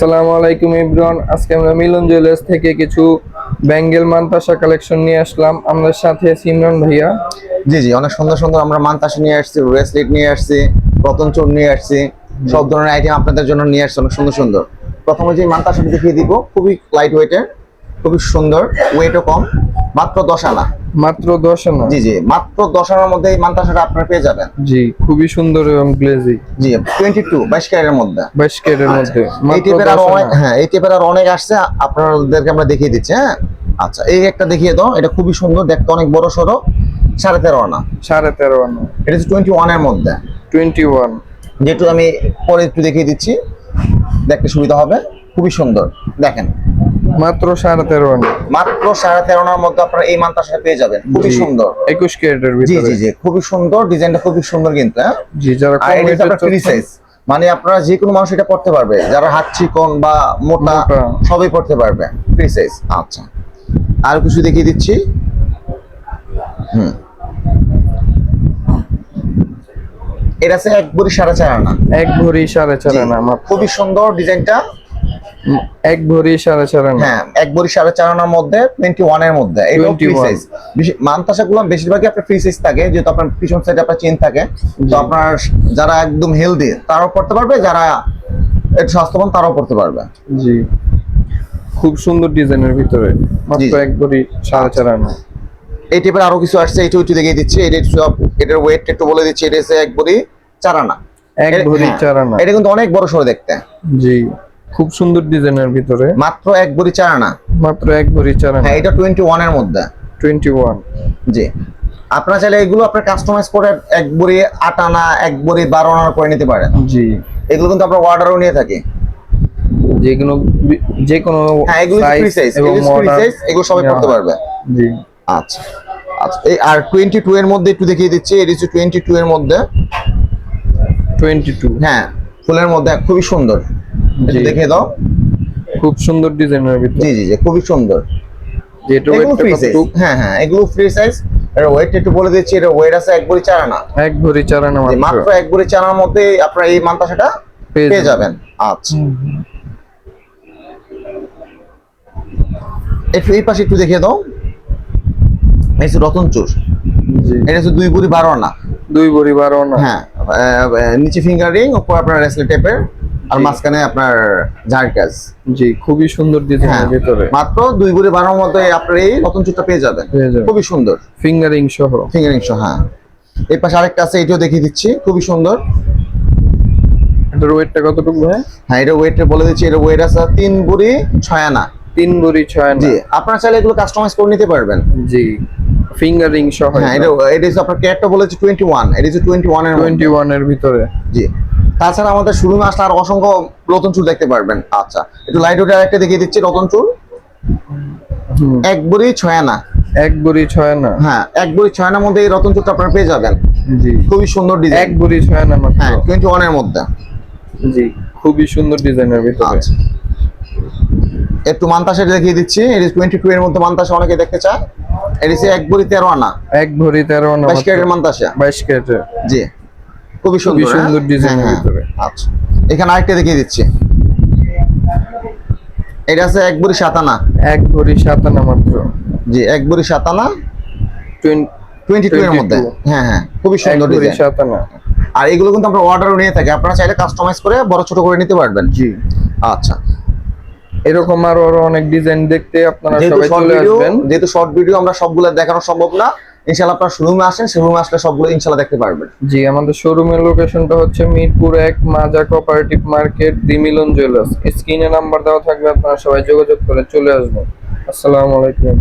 আসসালামু আলাইকুম ইব্রান। আজকে আমরা মিলন জুয়েলার্স থেকে কিছু ব্যাঙ্গেল মানতাসা কালেকশন নিয়ে আসলাম। আমাদের সাথে সিমরান ভাইয়া। জি, অনেক সুন্দর সুন্দর আমরা মানতাসা নিয়ে আসছি, ব্রেসলেট নিয়ে আসছি, রতন চোর নিয়ে আসছি, সব ধরনের আইটেম আপনাদের জন্য নিয়ে আসছি অনেক সুন্দর সুন্দর। প্রথমে যে মানতাসাটা দেখিয়ে দিব, খুবই লাইট ওয়েটের, খুবই সুন্দর, ওয়েটও কম, মাত্র 10 আনা। মাত্র 10 আনা? জি, মাত্র 10 আনার মধ্যে এই মানতাসাটা আপনারা পেয়ে যাবেন। জি, খুবই সুন্দর এবং গ্লেজি। জি, 22 ক্যারেটের মধ্যে। 22 ক্যারেটের মধ্যে এই টাইপের আরো অনেক, হ্যাঁ এই টাইপের আর অনেক আসছে, আপনাদেরকে আমরা দেখিয়ে দিচ্ছি। হ্যাঁ আচ্ছা, এই একটা দেখিয়ে দাও, এটা খুবই সুন্দর, দেখতে অনেক বড় সড়ো, 13.5 আনা। 13.5 আনা, এটা হচ্ছে 21 এর মধ্যে। 21, যেহেতু আমি পরে একটু দেখিয়ে দিচ্ছি, দেখতে সুবিধা হবে। খুবই সুন্দর, দেখেন মাত্র 13.5 আনা। মাত্র 13.5 আনার মধ্যে আপনারা এই মানতাসা পেয়ে যাবেন, খুবই সুন্দর। 21 ক্যারেটের জি ভিতরে। জি, খুবই সুন্দর, ডিজাইনটা খুবই সুন্দর কিন্তু। হ্যাঁ জি, যারা আর কম এটা ফ্রি সাইজ, মানে আপনারা যে কোনো মানুষ এটা পড়তে পারবে, যারা হাত চিকন বা মোটা সবই পড়তে পারবে, ফ্রি সাইজ। আচ্ছা, আর কিছু দেখিয়ে দিচ্ছি। এটা আছে 1 ভরি 4.5 আনা। 1 ভরি 4.5 আনা, খুবই সুন্দর ডিজাইনটা। 1 ভরি 4.5 আনা। হ্যাঁ, 1 ভরি 4.5 আনার মধ্যে, 21 এর মধ্যে। এটা ফ্রি সাইজ। মানতাসাগুলো বেশিরভাগই আপনার ফ্রি সাইজ থাকে, যেহেতু আপনার পিছন সাইডে আপনার চেইন থাকে। তো আপনার যারা একদম হেলদি তারাও পড়তে পারবে, যারা একটু স্বাস্থ্যবান তারাও পড়তে পারবে। জি, খুব সুন্দর ডিজাইনের ভিতরে, মাত্র 1 ভরি 4.5 আনা। এই টাইপের আরো কিছু আসছে, এটা একটু দেখিয়ে দিচ্ছি। এটার ওয়েট একটু বলে দিচ্ছি। এটা হচ্ছে 1 ভরি 4 আনা। 1 ভরি 4 আনা। এটা কিন্তু অনেক বড় সরো দেখতে। জি, খুব সুন্দর ডিজাইনের ভিতরে, মাত্র 1 ভরি 4 আনা। মাত্র 1 ভরি 4 আনা। হ্যাঁ, এটা 21 এর মধ্যে। 21। জি, আপনারা চাইলে এগুলো আপনার কাস্টমাইজ করে 1 ভরি 8 আনা, 1 ভরি 12 আনা করে নিতে পারেন। জি, এগুলো কিন্তু আমরা অর্ডারও নিয়ে থাকি। যে কোনো হ্যাঁ, এগুলো ফ্রি সাইজ, এগুলো সবাই পড়তে পারবে। জি, আচ্ছা আচ্ছা, এই আর 22 এর মধ্যে একটু দেখিয়ে দিচ্ছি। এটা হচ্ছে 22 এর মধ্যে। 22, হ্যাঁ, ফুলের মধ্যে, খুবই সুন্দর। একটু দেখিয়ে দাও। খুব সুন্দর ডিজাইনের ভিতরে। জি, খুবই সুন্দর। যেটা এগুলো ফ্রি সাইজ। হ্যাঁ, এগুলো ফ্রি সাইজ। এর ওয়েট একটু বলে দিচ্ছি। এর ওয়েট আছে 1 ভরি 4 আনা। 1 ভরি 4 আনা মাত্র 1 ভরি 4 আনার মধ্যে আপনারা এই মানতাসাটা পেয়ে যাবেন। আচ্ছা, একটু এই পাশে একটু দেখিয়ে দাও। এই যে রতন চোর। জি, এটা হচ্ছে 2 ভরি 12 আনা। 2 ভরি 12 আনা। হ্যাঁ, নিচে ফিঙ্গার রিং, উপর আপনার রেসলেট টাইপের, আর মাঝখানে আপনার ঝাড় কাজ। জি, খুবই সুন্দর ডিজাইনের ভিতরে। মাত্র 2 ভরি 12 এর মধ্যে আপনার এই রতন চোরটা পেয়ে যাবেন। খুবই সুন্দর, ফিঙ্গারিং সহ। হ্যাঁ। এই পাশে আরেকটা আছে, এটাও দেখিয়ে দিচ্ছি, খুবই সুন্দর। এটার ওয়েটটা কতটুকু ভাই? হ্যাঁ, এটা ওয়েট বলে দিচ্ছি। এটা ওয়েট আছে 3 ভরি 6 আনা। 3 ভরি 6 আনা। জি, আপনারা চাইলে এগুলো কাস্টমাইজ করে নিতে পারবেন। জি, ফিঙ্গারিং সহ। হ্যাঁ, এটা হচ্ছে আপনার ক্যাটটা বলেছে 21। এটা হচ্ছে 21 এর ভিতরে। জি, তাছাড়া আমাদের শোরুমে আসলে আর অসংখ্য রতন চুল দেখতে পারবেন। আচ্ছা, একটু লাইট ওয়েট আরেকটা দেখিয়ে দিচ্ছি। রতন চুল 1 ভরি 6 আনা। 1 ভরি 6 আনা। হ্যাঁ, 1 ভরি 6 আনার মধ্যে এই রতন চুলটা আপনারা পেয়ে যাবেন। জি, খুবই সুন্দর ডিজাইন। 1 ভরি 6 আনা মাত্র। হ্যাঁ, 21 এর মধ্যে। জি, খুবই সুন্দর ডিজাইনের ভিতরে। আচ্ছা, একটু মানতাসা দেখিয়ে দিচ্ছি। এটা 22 এর মধ্যে মানতাসা অনেকে দেখতে চায়। এটা হচ্ছে 1 ভরি 13 আনা। 1 ভরি 13 আনা। 22 ক্যারেটের মানতাসা। 22 ক্যারেটের। জি, খুবই সুন্দর ডিজাইনের ভিতরে। আচ্ছা, এখানে আরেকটা দেখিয়ে দিচ্ছি। এটা আছে 1 ভরি 7 আনা। 1 ভরি 7 আনা মাত্র। জি, 1 ভরি 7 আনা, 22 এর মধ্যে। হ্যাঁ, খুবই সুন্দর ডিজাইন। 7 আনা। আর এগুলো কিন্তু আমরা অর্ডারও নিয়ে থাকি, আপনারা চাইলে কাস্টমাইজ করে বড় ছোট করে নিতে পারবেন। জি, আচ্ছা, এরকম আরো অনেক ডিজাইন দেখতে আপনারা সবাই চলে আসবেন। যেহেতু শর্ট ভিডিও আমরা সবগুলো দেখানো সম্ভব না, ইনশাআল্লাহ আপনারা শোরুমে আসেন, শোরুমে আসলে সবগুলো ইনশাআল্লাহ দেখতে পারবেন। জি, আমাদের শোরুমের লোকেশনটা হচ্ছে মিরপুর 1 মাজা কোঅপারেটিভ মার্কেট, দি মিলন জুয়েলার্স। স্ক্রিনে নাম্বার দেওয়া থাকবে, আপনারা সবাই যোগাযোগ করে চলে আসবেন। আসসালামু আলাইকুম।